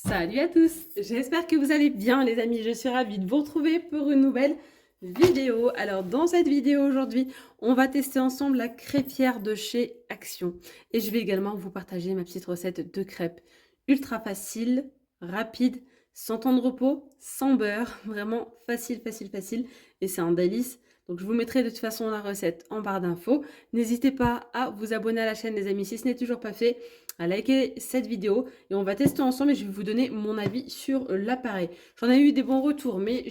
Salut à tous, j'espère que vous allez bien les amis, je suis ravie de vous retrouver pour une nouvelle vidéo. Alors dans cette vidéo aujourd'hui, on va tester ensemble la crêpière de chez Action. Et je vais également vous partager ma petite recette de crêpes ultra facile, rapide, sans temps de repos, sans beurre, vraiment facile, facile, facile. Et c'est un délice. Donc je vous mettrai de toute façon la recette en barre d'infos. N'hésitez pas à vous abonner à la chaîne les amis si ce n'est toujours pas fait, à liker cette vidéo et on va tester ensemble et je vais vous donner mon avis sur l'appareil. J'en ai eu des bons retours mais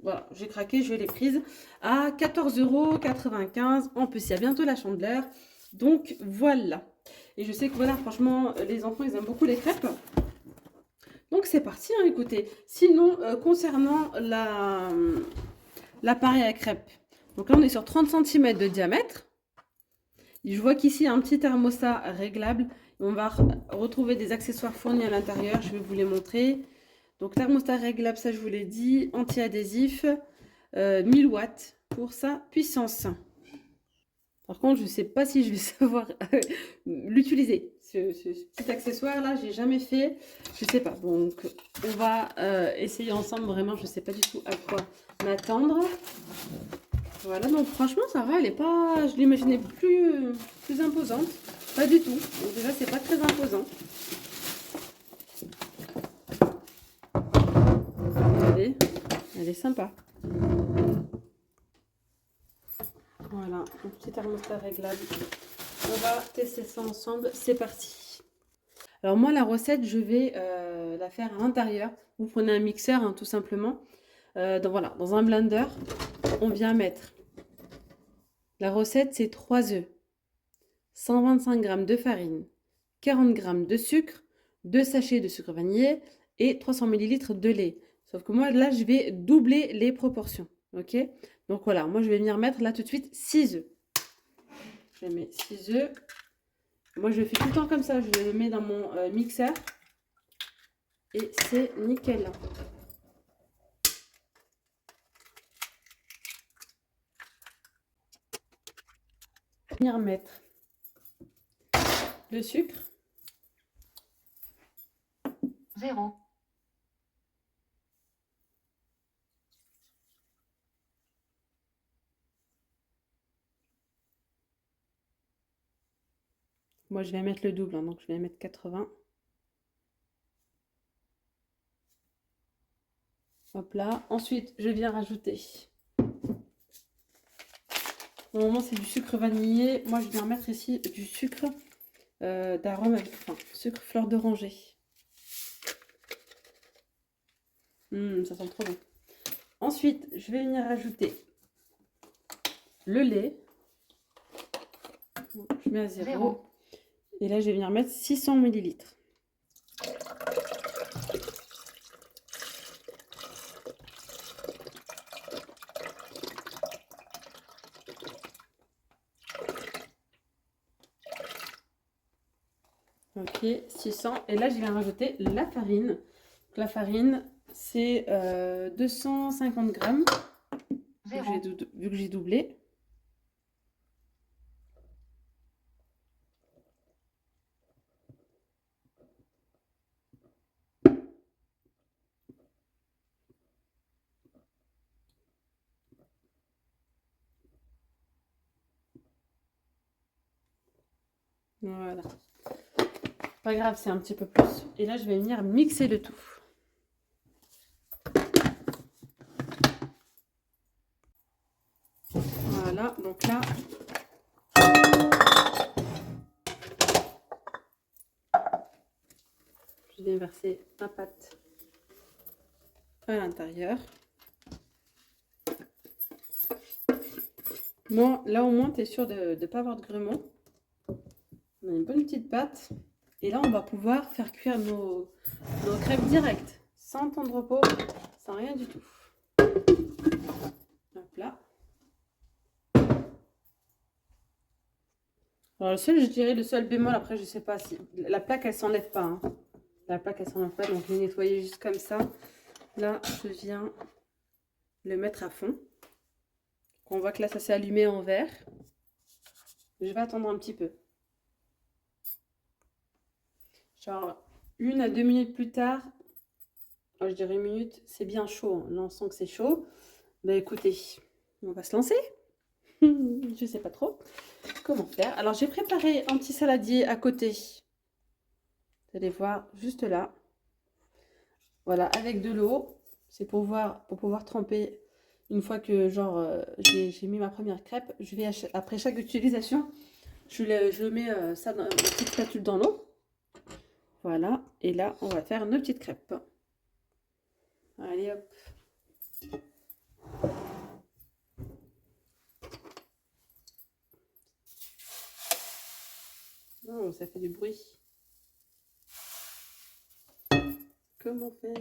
voilà, j'ai craqué, je l'ai prise à 14,95 €. En plus, il y a bientôt la chandeleur. Donc voilà. Et je sais que voilà, franchement, les enfants, ils aiment beaucoup les crêpes. Donc c'est parti, hein, écoutez. Sinon, concernant l'appareil à crêpes, donc là on est sur 30 cm de diamètre. Je vois qu'ici, il y a un petit thermostat réglable. On va retrouver des accessoires fournis à l'intérieur. Je vais vous les montrer. Donc, thermostat réglable, ça je vous l'ai dit. Anti-adhésif. 1000 watts pour sa puissance. Par contre, je ne sais pas si je vais savoir l'utiliser. Ce petit accessoire-là, j'ai jamais fait. Je ne sais pas. Donc, on va essayer ensemble. Vraiment, je ne sais pas du tout à quoi m'attendre. Voilà, donc franchement, ça va, elle est pas... Je l'imaginais plus imposante. Pas du tout. Donc déjà, c'est pas très imposant. Regardez, elle est sympa. Voilà, un petit thermostat réglable. On va tester ça ensemble. C'est parti. Alors moi, la recette, je vais la faire à l'intérieur. Vous prenez un mixeur, hein, tout simplement. Voilà, dans un blender, on vient mettre... La recette, c'est 3 œufs. 125 g de farine, 40 g de sucre, 2 sachets de sucre vanillé et 300 ml de lait. Sauf que moi, là, je vais doubler les proportions. Ok? Donc voilà, moi, je vais venir mettre là tout de suite 6 œufs. Je mets 6 œufs. Moi, je fais tout le temps comme ça. Je le mets dans mon mixeur. Et c'est nickel. Venir mettre le sucre. 0. Moi, je vais mettre le double, hein, donc je vais mettre 80. Hop là. Ensuite, je viens rajouter. Normalement, c'est du sucre vanillé. Moi, je viens mettre ici du sucre d'arôme avec, enfin, sucre fleur d'oranger. Ça sent trop bon. Ensuite, je vais venir rajouter le lait. Je mets à 0. Et là, je vais venir mettre 600 ml. Ok, 600. Et là, je viens rajouter la farine. Donc, la farine, c'est 250 grammes. Vu que j'ai doublé. Voilà. Pas grave, c'est un petit peu plus. Et là, je vais venir mixer le tout. Voilà, donc là, je vais verser ma pâte à l'intérieur. Bon, là au moins, tu es sûr de ne pas avoir de grumeaux. On a une bonne petite pâte. Et là, on va pouvoir faire cuire nos crêpes directes, sans temps de repos, sans rien du tout. Hop là. Alors, je dirais le seul bémol, après, je sais pas si... La plaque, elle s'enlève pas. Hein. La plaque, elle s'enlève pas, donc je vais nettoyer juste comme ça. Là, je viens le mettre à fond. On voit que là, ça s'est allumé en vert. Je vais attendre un petit peu. Genre 1 à 2 minutes plus tard, je dirais 1 minute, c'est bien chaud. Là, on sent que c'est chaud. Bah écoutez, on va se lancer. Je sais pas trop comment faire. Alors, j'ai préparé un petit saladier à côté. Vous allez voir, juste là. Voilà, avec de l'eau. C'est pour pouvoir tremper une fois que, genre, j'ai mis ma première crêpe. Je vais, après chaque utilisation, je mets ça dans une petite spatule dans l'eau. Voilà, et là, on va faire nos petites crêpes. Allez, hop. Oh, ça fait du bruit. Comment faire?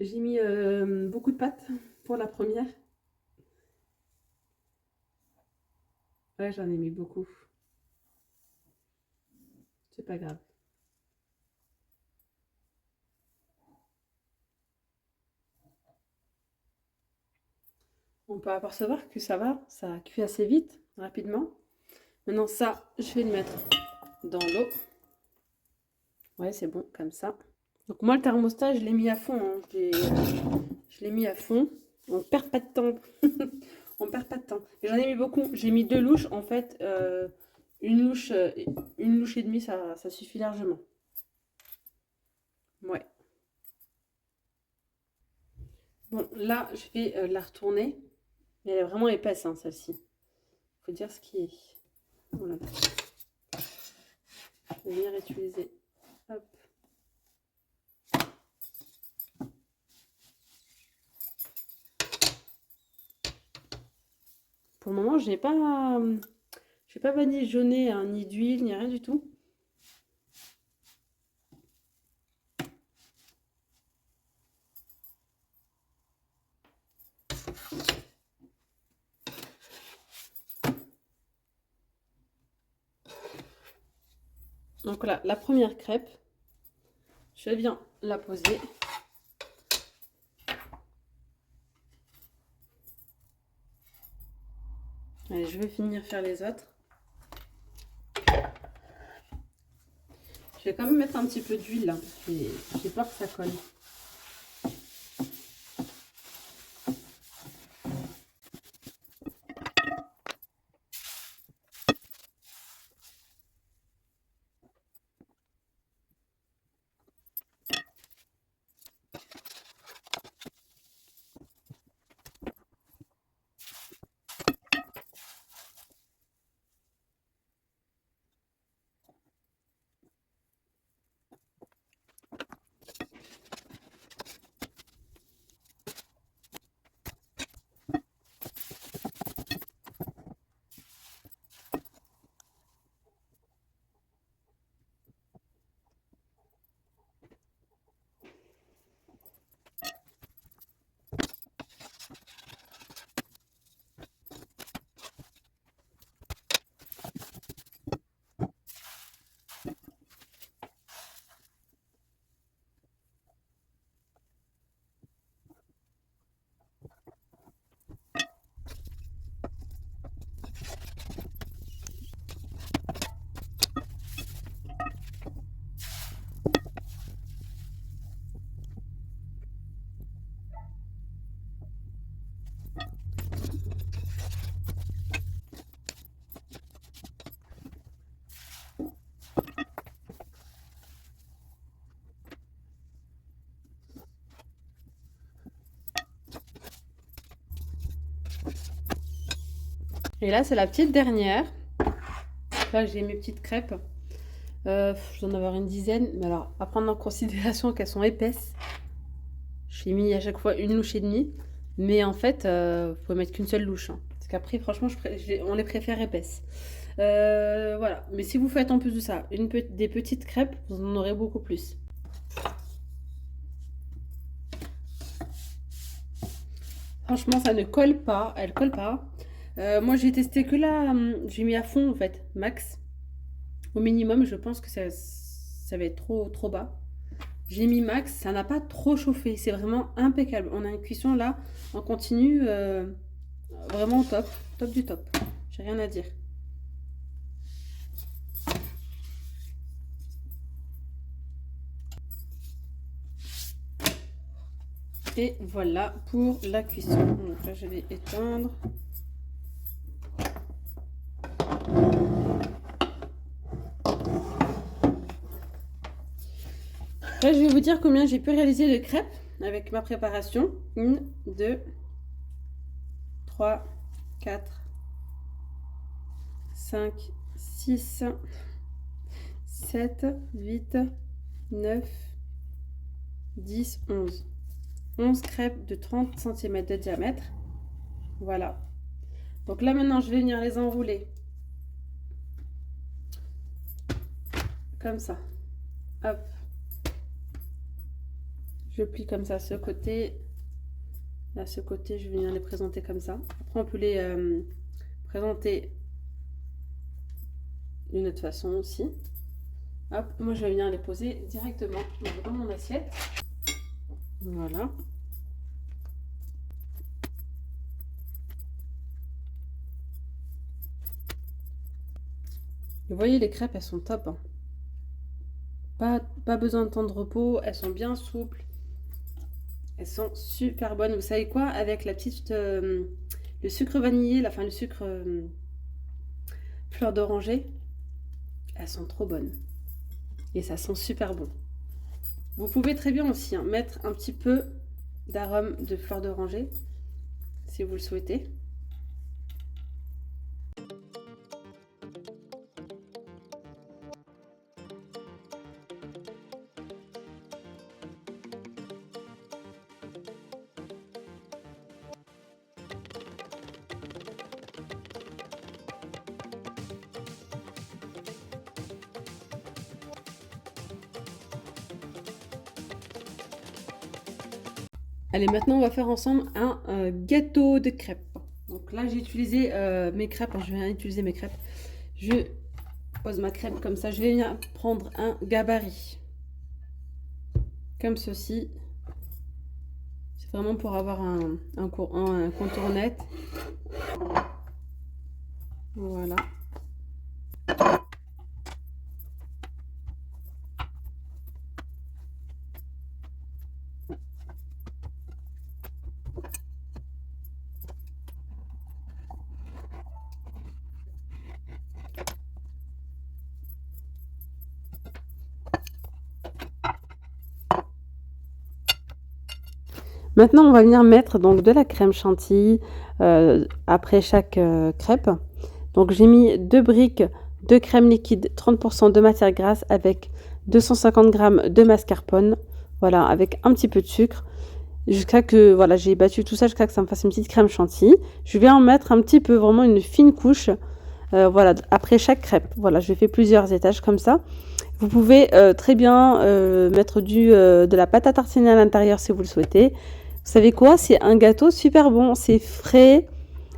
J'ai mis beaucoup de pâtes pour la première. Ouais, j'en ai mis beaucoup. C'est pas grave. On peut apercevoir que ça va, ça cuit assez vite, rapidement. Maintenant, ça, je vais le mettre dans l'eau. Ouais, c'est bon, comme ça. Donc moi, le thermostat, je l'ai mis à fond. Hein. Je l'ai mis à fond. On perd pas de temps. On perd pas de temps. J'en ai mis beaucoup. J'ai mis 2 louches. En fait, une louche et demie, ça suffit largement. Ouais. Bon, là, je vais la retourner. Mais elle est vraiment épaisse, hein, celle-ci. Faut dire ce qui est. Voilà. Je vais venir utiliser. Hop. Pour le moment, j'ai pas badigeonné hein, ni d'huile, ni rien du tout. Donc là, la première crêpe, je viens la poser. Allez, je vais finir faire les autres. Je vais quand même mettre un petit peu d'huile là, parce que j'ai peur que ça colle. Et là, c'est la petite dernière. Là, j'ai mes petites crêpes. Je dois en avoir une dizaine. Mais alors, à prendre en considération qu'elles sont épaisses. J'ai mis à chaque fois une louche et demie. Mais en fait, vous pouvez mettre qu'une seule louche. Hein. Parce qu'après, franchement, on les préfère épaisses. Voilà. Mais si vous faites en plus de ça des petites crêpes, vous en aurez beaucoup plus. Franchement, ça ne colle pas. Elle colle pas. Moi, j'ai testé que là, j'ai mis à fond en fait, max. Au minimum, je pense que ça va être trop bas. J'ai mis max, ça n'a pas trop chauffé, c'est vraiment impeccable. On a une cuisson là, en continu, vraiment top, top du top. J'ai rien à dire. Et voilà pour la cuisson. Donc là, je vais éteindre. Là, je vais vous dire combien j'ai pu réaliser de crêpes avec ma préparation. 1, 2, 3, 4, 5, 6, 7, 8, 9, 10, 11. 11 crêpes de 30 cm de diamètre. Voilà. Donc là, maintenant, je vais venir les enrouler. Comme ça. Hop. Je plie comme ça ce côté. Là, ce côté, je vais venir les présenter comme ça. Après, on peut les présenter d'une autre façon aussi. Hop, moi, je vais venir les poser directement dans mon assiette. Voilà. Vous voyez, les crêpes, elles sont top. Hein. Pas besoin de temps de repos. Elles sont bien souples. Elles sont super bonnes. Vous savez quoi? Avec la petite... le sucre vanillé, enfin le sucre fleur d'oranger, elles sont trop bonnes. Et ça sent super bon. Vous pouvez très bien aussi mettre un petit peu d'arôme de fleur d'oranger, si vous le souhaitez. Allez, maintenant on va faire ensemble un gâteau de crêpes. Donc là j'ai utilisé mes crêpes, je vais utiliser mes crêpes. Je pose ma crêpe comme ça, je vais venir prendre un gabarit. Comme ceci. C'est vraiment pour avoir un contour net. Voilà. Maintenant, on va venir mettre donc de la crème chantilly après chaque crêpe. Donc, j'ai mis 2 briques de crème liquide, 30% de matière grasse avec 250 g de mascarpone. Voilà, avec un petit peu de sucre. Jusqu'à que, voilà, j'ai battu tout ça jusqu'à que ça me fasse une petite crème chantilly. Je vais en mettre un petit peu, vraiment une fine couche. Voilà, après chaque crêpe. Voilà, je fais plusieurs étages comme ça. Vous pouvez très bien mettre de la pâte à tartiner à l'intérieur si vous le souhaitez. Vous savez quoi? C'est un gâteau super bon. C'est frais,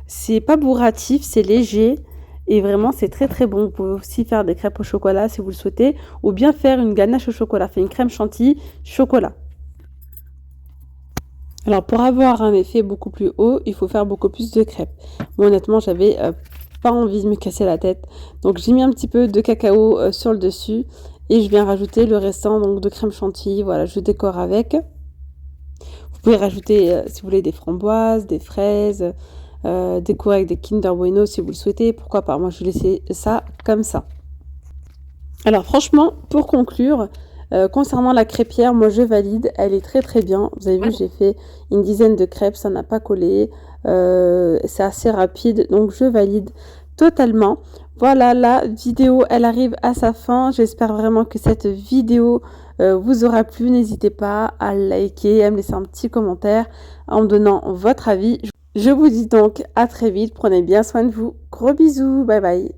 c'est pas bourratif, c'est léger. Et vraiment, c'est très bon. Vous pouvez aussi faire des crêpes au chocolat si vous le souhaitez. Ou bien faire une ganache au chocolat. Faire une crème chantilly chocolat. Alors, pour avoir un effet beaucoup plus haut, il faut faire beaucoup plus de crêpes. Moi, honnêtement, j'avais pas envie de me casser la tête. Donc, j'ai mis un petit peu de cacao sur le dessus. Et je viens rajouter le restant donc, de crème chantilly. Voilà, je décore avec. Vous pouvez rajouter, si vous voulez, des framboises, des fraises, décorer avec des Kinder Bueno si vous le souhaitez. Pourquoi pas? Moi, je vais laisser ça comme ça. Alors, franchement, pour conclure, concernant la crêpière, moi, je valide. Elle est très bien. Vous avez vu, j'ai fait une dizaine de crêpes. Ça n'a pas collé. C'est assez rapide. Donc, je valide totalement. Voilà, la vidéo, elle arrive à sa fin. J'espère vraiment que cette vidéo vous aura plu. N'hésitez pas à liker, à me laisser un petit commentaire en me donnant votre avis. Je vous dis donc à très vite. Prenez bien soin de vous. Gros bisous. Bye bye.